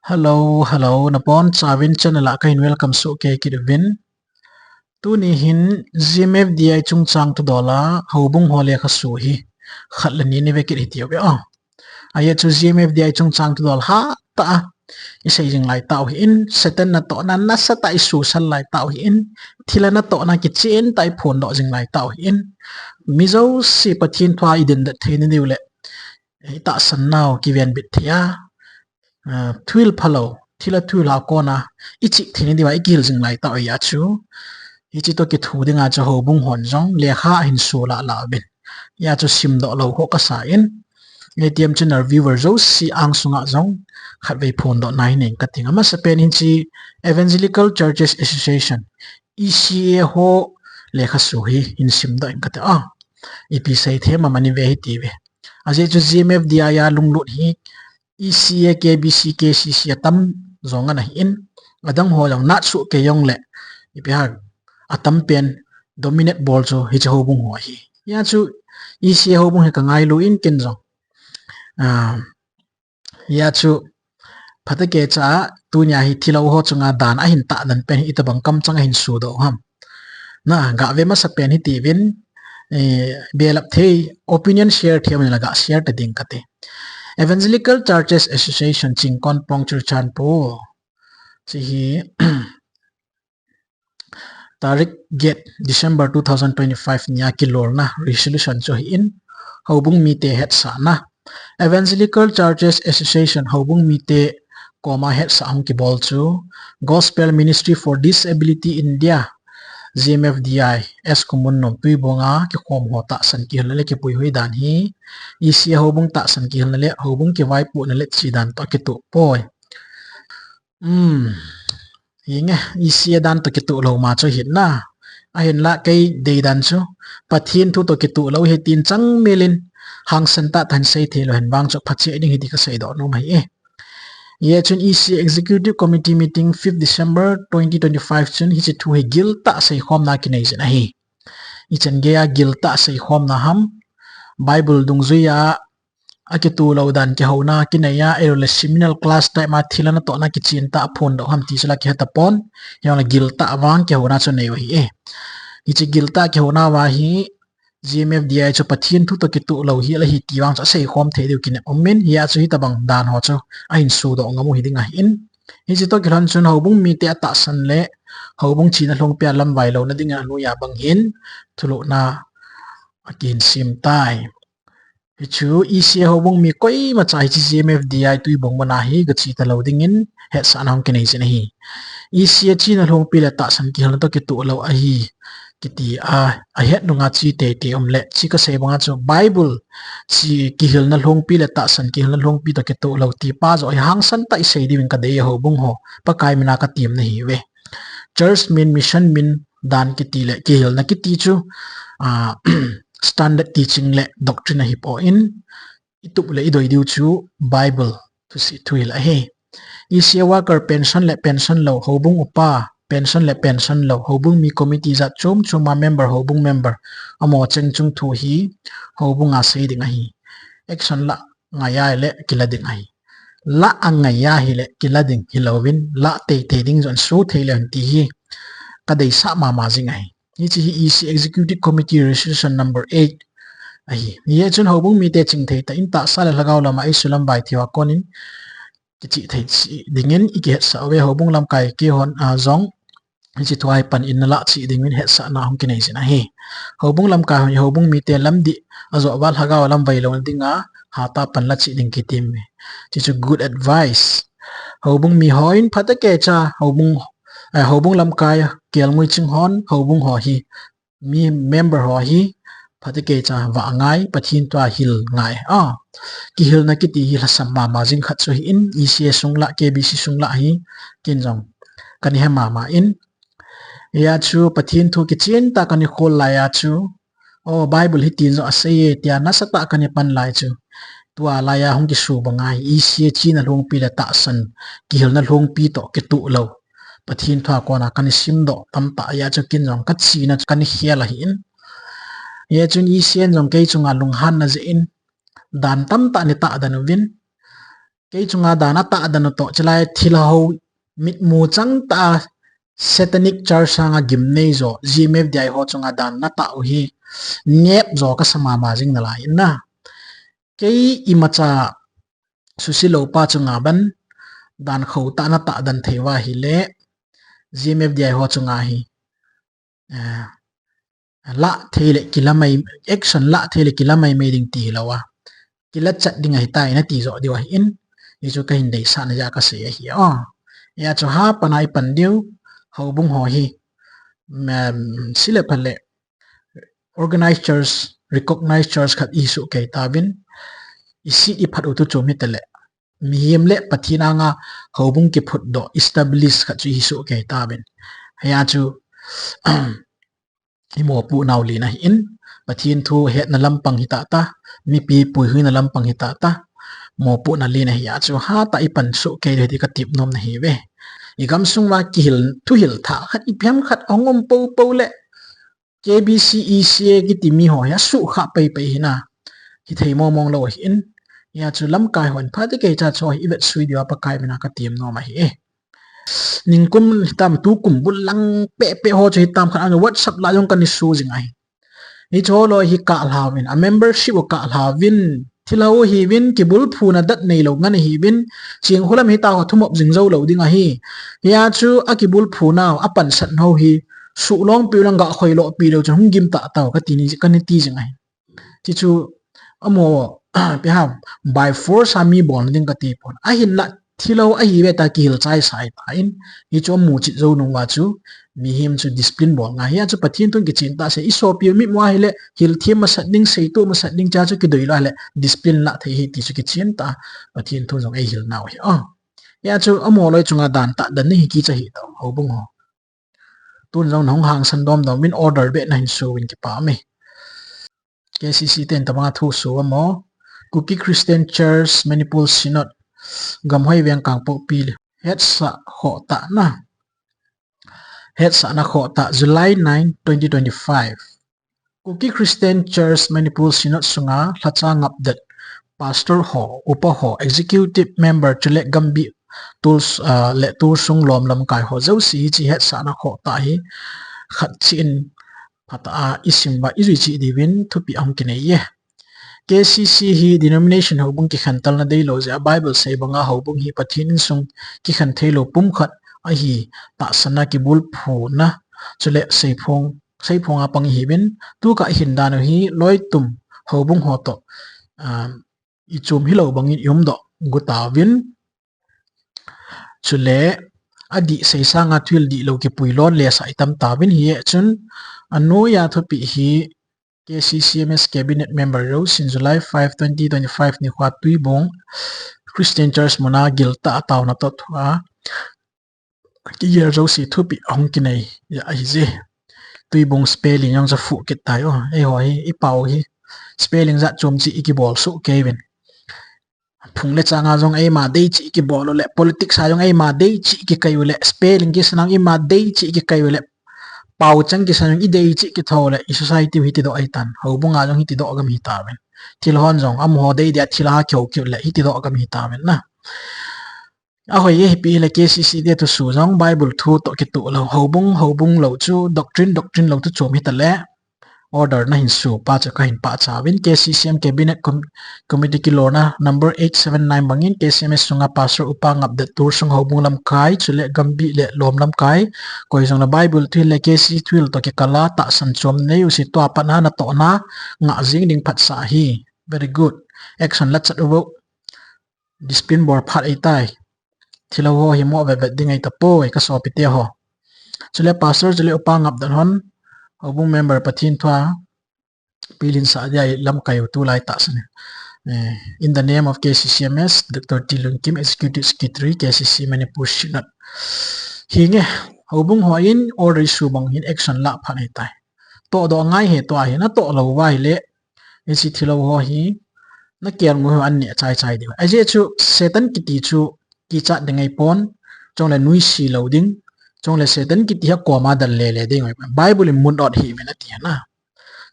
Hello, hello, napon chawin channel a kain welcome so ke kidwin. Tu ni hin GMFDI chungchang tu dola Houbung hole kha su hi. Khatlani ni vekit hitiyo be a. Aya chu GMFDI chungchang tu dol ha ta. Isay jing lai tao hi in seten na to na nasa ta isu sal lai tao hi in thila na to na kitchen tai phon do jing lai tao hi in. Mizo si pathin thwa idin da thein ni ule. Ta san naw ki ven bit thia. Thuil phalo thila thuil ha kona ichi thini diwa ikil jing lai ta ya chu ichi to ki thu dinga cha Houbung hon jong le kha hin su la la bin ya chu sim do lo ho ka sa in ATM chen viewer zo si ang sunga jong khat vei phone do nai ning ka tinga ma sapen hin chi Evangelical Churches Association ECA ho le kha su hi in sim do in ka ta ipi sai the ma mani ve hi ti ve aje chu GMFDI ya lunglut hi ECA KBC KCC atam zonga na in adang ho long nat su ke yong le ipi ha atam pen dominate ball cho hi Houbung ho hi ya chu ECA Houbung he ka ngai lu in ken jong ya chu phata ke cha tu nya hi thilo ho chunga dan a hin ta dan pen itabang kam changa hin su do ham na ga ve ma sa pen hi ti win belap thei opinion share thiam la ga share ta ding kate Evangelical Churches Association chingkon pongchur chan po chi tarik get December 2025 nya kilor na resolution cho hi in Houbung mi te het sa na Evangelical Churches Association Houbung mi te koma het sa ang ki bol chu Gospel Ministry for Disability India GMFDI es kumun nom tui bonga ki khom ho ta san ki hle ki pui hui dan hi ECA Houbung ta san ki hle Houbung ki vai pu na le chi dan to ki tu poi yinge ECA dan to ki tu lo ma cho hin na a hin la kai de dan chu pathin thu to ki tu lo he tin chang melin hang san ta than sei the lo hen bang cho phachi ding hi di ka sei do no mai e ye chun ECA Executive Committee meeting 5th December 2025 chun hi chi thu he gil ta sei khom na ki nei jena hi I chen ge ya gil ta sei khom na ham Bible dung zuya akitu lo dan ki hona ki nei ya erole seminal class ta ma thilana to na ki chin ta phone do ham ti sala ki hata pon ya la gil ta wang ki hona chu nei hi e hi chi gil ta ki hona wa hi GMFDI cho pathin thu to ki tu lo hi la hi ti wang cha sei khom the du ki ne omen ya chu hi ta bang dan ho chu a in su do ngamu hi dinga in hi chi to ki han chun Houbung mi te ta san le Houbung china long pya lam vai lo na dinga nu ya bang hin thulu na akin sim tai hi chu ECA Houbung mi koi ma chai chi GMFDI tui bong mana hi ga chi ta lo ding in het sa nang ki nei chen hi ECA china long pi la ta san ki hal to ki tu lo a hi kiti a het nunga chi te omle chi ka se banga chu Bible chi ki hil na long pi le ta san ki hil na long pi to ke to lo ti pa zo hang san ta sei di win ka de Houbung ho pa kai mina ka tim na hi we church min mission min dan ki ti le ki hil na ki ti chu standard teaching le doctrine hi po in itup le idoi diu chu Bible to si thuil a he ECA worker pension le pension lo Houbung upa pension le pension lo Houbung mi committee za chum chuma member Houbung member amo cheng chung thu hi Houbung a sei ding hi action la ngaya le kilading hi la angaya hi le kilading hilowin la te ding zon su theilen ti hi kadai sa ma jing hi ni chi hi EC executive committee resolution number 8 ai ye chun Houbung mi te ching thei ta in ta sa la lagaw lama ai sulam bai thiwa konin kichi thei chi dingin ike sa we Houbung lam kai ki hon a zong chi thuai pan in la chi ding min het sa na hom ki nei jina hi Houbung lam ka Houbung mi te lam di azo wal hagaw lam vai lo dinga ha ta pan la chi ding ki tim me chi chu good advice Houbung mi hoin phata ke cha Houbung lam ka kel ngui ching hon Houbung ho hi mi member ho hi phata ke cha wa ngai pathin twa hil ngai ki hil na ki ti hi la samma ma jing khat so hi in ECA sungla KBC sungla hi kin jong kan he ma in ya chu pathin thu ki chen ta kan khol la ya chu Bible hi tin zo ase tia na sa ta kan pan lai chu tua la ya hong ki su bangai ECA chi na long pi la ta san ki hil na long pi to ke tu lo pathin thwa ko na kan sim do tam ta ya chu kin jong ka chi na kan hiala hi in ye chun ECA jong ke chunga lung han na je in dan tam ta ni ta dan win cái chunga dana ta adano to chalai thilao mit mu chang ta satanic church sanga gimnei zo GMFDI ho chunga dan na ta hi nep zo ka sama ma jing na la inna cái imacha susilo pa chunga ban dan khâu ta na ta dan thewa hi le GMFDI ho chunga hi la thele kilamai action la thele kilamai me ding ti lawa kila chat ding ai tai na ti zo diwa in ni chu ka hin dei sa na ja ka se hi ya chu ha panai pan diu Houbung ho hi sile phale organized church recognized church khat isu ke tabin isi i phat utu chomi tele mihim le pathina nga Houbung ki phut do establish khat chu isu ke tabin ya chu imo pu naw li na in pathin thu het na lampang hi ta mi pi pui hui na lampang hi ta mo pu na li na hi chu ha ta i pan su ke le ti ka tip nom na hi ve igam sung wa ki hil thu hil tha khat i phiam khat ongom po le KBC ECA ki ti mi ho ya su kha pe pe hina hi thei mo mong lo hi in ya chu lam kai hon pha te ke cha cho hi vet sui dia pa kai bina ka tim no ma hi ningkum tam tu kum bul lang pe ho che tam khan an WhatsApp la yong kan su jing ai ni cho lo hi ka lawin a membership ka lawin thilao hi win ki bul phuna dat nei lo ngan hi win ching holam hi ta ho thumop jing zo lo ding a hi ya chu a ki bul phuna a pan sat no hi su long pi lang ga khoi lo pi lo chung gim ta taw ka ti ni kan ti jing ai chi chu amo pe ha by force ami bon ding ka ti pon a hin la thilo a hi ve ta ki hil chai sai ta in hi chu mu chi zo nu wa chu mi him chu discipline bol nga ya chu pathin tun ki chin ta se iso pi mi mwa hi le hil thim ma sat ding sei tu ma sat ding cha chu ki doi la le discipline la thei hi ti chu ki chin ta pathin tu jong ai hil naw hi ya chu amo loi chunga dan ta dan ni ki cha hi to Houbung ho tun jong nong hang san dom dom min order be na hin su win ki pa me KCC ten ta ma thuso amo Cookie Christian Church Manipul Synod gam hoi weng kang po pi het sa kho ta na July 9 2025 Cookie Christian Church Manipul Synod sunga thacha ngapdat pastor ho upa ho executive member chule gambi tools le tur sung lom lam kai ho zo si chi het sa na kho ta hi khat chin phata isim ba iri chi divin thupi ang kine ye KCC hi denomination Houbung ki khantal na dei lo ja Bible sei banga Houbung hi pathin sung ki khan thelo pum khat a hi ta sana ki bul phu na chule sei phong apang hi bin tu ka hin dan hi loi tum Houbung ho to i chum hi lo bangin yum do guta win chule adi sei sanga thil di lo ki puilon le sa itam ta win hi chun anu ya thupi hi KCCMS cabinet member ro sin July 5 2025 ni khwa Houbung Christian Church mona gilta ataw na to thwa ki yer ro si thupi ong kinai ya ai je Houbung spelling yang za fu kit tayo ai hoi i pau hi spelling za chom chi ki bol su kevin phung le changa jong ai ma dei chi ki bol le politics sa jong ai ma dei chi ki kai le spelling ki sanang i ma dei chi ki kai le pau chang ki sanang i dei chi ki thole i society hi ti do ai tan Houbung a jong hi ti do gam hi ta ben thil hon jong am ho dei dia thila kheu ki le hi ti do gam hi ta ben na a hoi ye pi le KCC de to su jong Bible thu to ki tu lo Houbung lo chu doctrine lo tu chom hi ta le order na hin su pa cha ka hin pa cha win KCCM cabinet committee ki lorna number 879 bangin KCMS sunga pastor upang update tur sung Houbung lam kai chule gambi le lom lam kai koi jong na Bible thil le KC thil to ki kala ta san chom nei usi to pa na to na nga jing ding phat sa hi very good action let's ro discipline board phat ai tai thilo ho hi mo ve ding ai ta po ka so pi te ho chule pastor chule upang update hon Houbung member pathin thwa pilin sa dia lam kayu tu lai ta san in the name of KCCMS Dr. Tilung Kim executive secretary KCC Manipur Synod hinge Houbung ho in order su bang hin action la phan ai tai to do ngai he to hi na to lo wai le ni si thilo ho hi na kian ngo an ne chai de ai je chu setan ki ti chu ki cha de ngai pon chong le nui si lo ding chong le setan ki ti ha ko ma dal le ding Bible in mun dot hi me na ti na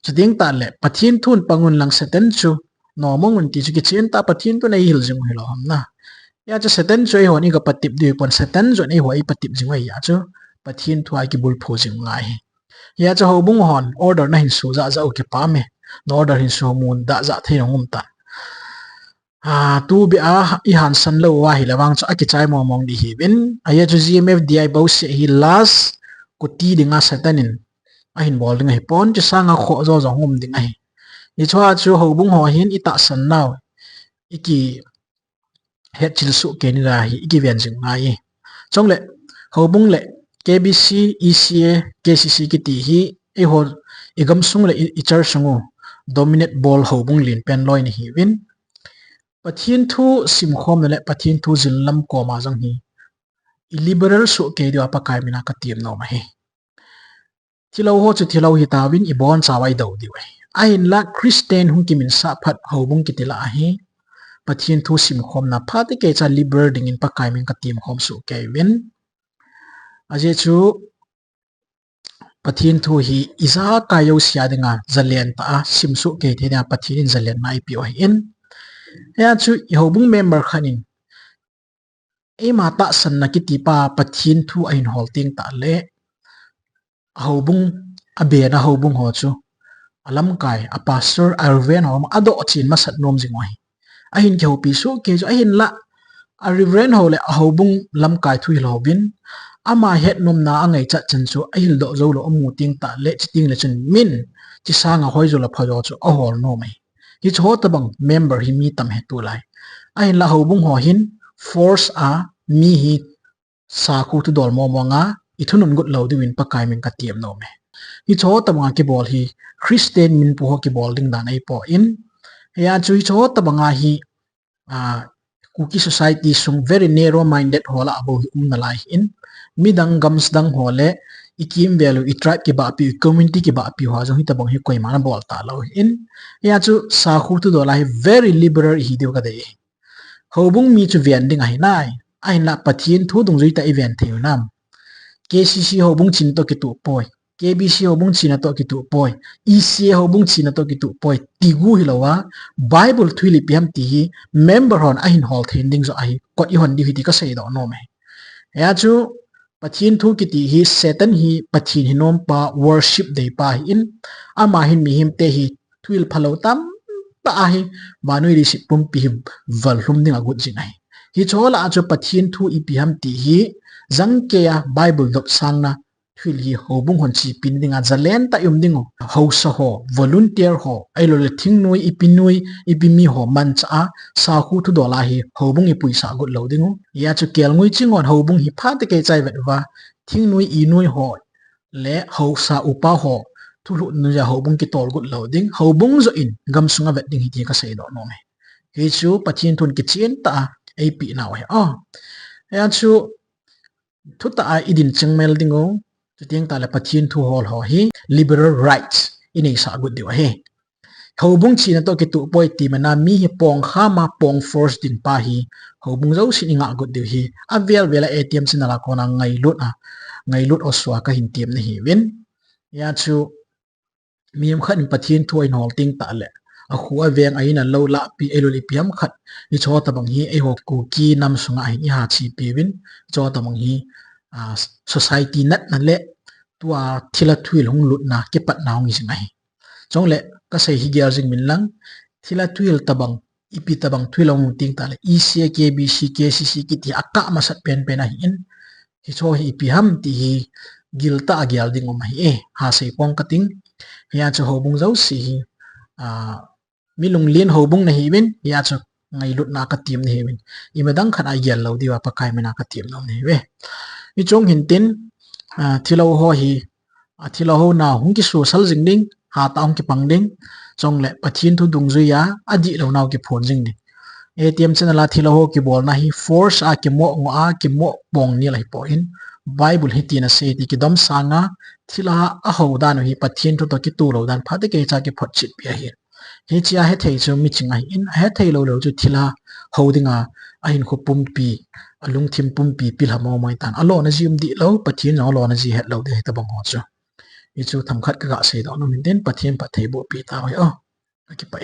chuding ta le pathin thun pangun lang setan chu no mong un ti chu ki chen ta pathin tu nei hil jing hilo ham na ya cho seten cho ho ni ga patip di pon seten zo ni ho ai patip jing wai ya cho pathin thu ai ki bul pho jing ngai ya cho Houbung hon order na hin su za za o ke pa me no order hin su mun da za the ngum ta tu bi a I han san lo wa hi lawang cho aki chai mo mong di hi bin aya cho GMFDI bo se hi last ko ti dinga satanin a hin bol dinga hi pon cho sanga kho zo zo ngum dinga hi ni chwa chu Houbung ho hin ita san naw iki het chil su ke ni ra hi iki vian jing ngai chong le Houbung le KBC ECA KCC ki ti hi e ho igam sung le I char sungu dominate ball Houbung lin pen loi ni hi win pathin thu sim khom le pathin thu zin lam ko ma jang hi liberal su ke dio pa kai mina ka tiam no ma he thilo ho chu thilo hi ta win I bon chawai do di wai a in la Christian hung ki min sa phat Houbung ki tila hi pathin thu sim khom na phate ke cha liberal ding in pa kai min ka tiam khom su ke win aje chu pathin thu hi iza ka yo sia dinga zalian ta sim su ke the na pathin zalian mai pi oi in ya chu Houbung member khanin e ma ta san na ki ti pa pathin thu ain holding ta le Houbung abe na Houbung ho chu alam kai a pastor Arven ho ado chin ma sat nom jingoi ahin ke ho pi su ke jo ahin la a reverend ho le Houbung lam kai thui lo bin ama het nom na angai cha chen chu ahil do zo lo amu ting ta le chiting le chen min chi sanga hoi zo la phayo chu a hol no mai hi cho ta bang member hi mi tam he tu lai ahin la Houbung ho hin force a mi hi sa khu tu dol mo mo nga ithunum gut lo diwin pa kai min ka tiam no me hi cho ta bang ki bol hi Christian min pu ho ki bol ding dan ai po in ya chu hi cho ta bang hi cookie society sung very narrow minded hola abo hi na lai in midang gams dang hole ikim value I tribe ki ba pi community ki ba pi ho jong hi ta bang hi koi mana bol ta lo in ya chu sa khu tu do lai very liberal hi deu ka dei Houbung mi chu vian ding ai nai ai la pathin thu dung zui ta event theu nam KCC Houbung chin to ki tu poi KBC Houbung chin to ki tu poi ECA Houbung chin to ki tu poi tigu hilawa Bible thuli piam ti member hon ahin hol thending zo ai kot I hon di hi ka sei do no me ya chu pathin thu ki ti hi Satan hi pathin hi nom pa worship dei pa hi in ama hin mi him te hi thuil phalo tam pa hi manui ri sip pum pi val hlum ding agut jinai hi chola chu pathin thu I pi ham ti hi zang ke ya Bible dok sang na thil hi Houbung hon chi pin dinga zalen ta yum dingo hausa ho volunteer ho ailo le thing noi ipi mi ho man cha sa khu thu dola hi Houbung I puisa gut lo dingo ya chu kel ngui chingon Houbung hi pha te ke chai vet wa thing noi I noi ho le hausa upa ho thu lu nu ya Houbung ki tol gut lo ding Houbung zo in gam sunga vet ding hi ti ka sei do no me hi chu pathin thun ki chen ta ai pi na wa ya chu thu ta idin chengmel dingo tiang ta la pathin thu hol ho hi liberal rights ini sa gut diwa he Houbung china to ki tu poi ti mana mi hi pong kha ma pong force din pa hi Houbung zo sin nga gut diw hi avel vela ATM sin la ko na ngai lut oswa ka hin tiam ni hi win ya chu miem khan pathin thu in hol ting ta le a khuwa veng ai na lo la pi eloli piam khat ni cho ta bang hi ai ho ku ki nam sunga hi ha chi pi win cho ta bang hi society nat na le tua thila thui long lut na ke pat naung is ngai chong le ka sei hi gyal jing min lang thila thui tabang ipi tabang thui long ting ta le ECA KBC KCC ki ti akka ma sat pen pen a hin hi cho hi pi ham ti hi gilta agyal ding om hi ha sei pong kating ya cho Houbung zo si milung lien Houbung na hi win ya cho ngai lut na ka tim ni hi win imedang khan agyal lo diwa pa kai mena ka tim nom ni we I chong hin tin thilo ho hi thilo ho na hung ki social jing ding ha ta hung ki pang ding chong le pathin thu dung zu ya adi lo naw ki phone jing ni ATM chen la thilo ho ki bol na hi force a ki mo ngo a ki mo bong ni lai po in Bible hi tin a se ti ki dom sanga thila a ho dan hi pathin thu to ki tu lo dan phate ke cha ki phot chit pi hi hi chia he thei chu mi chinga in he thei lo chu thila ho dinga a hin khu pum pi alung thim pum pi pil hamo moi tan alo na jim di lo pathin no lo na ji het lo de ta bang ho chu I chu tham khat ka ga sei do no min den pathin pa thei bo pi ta hoi ki pa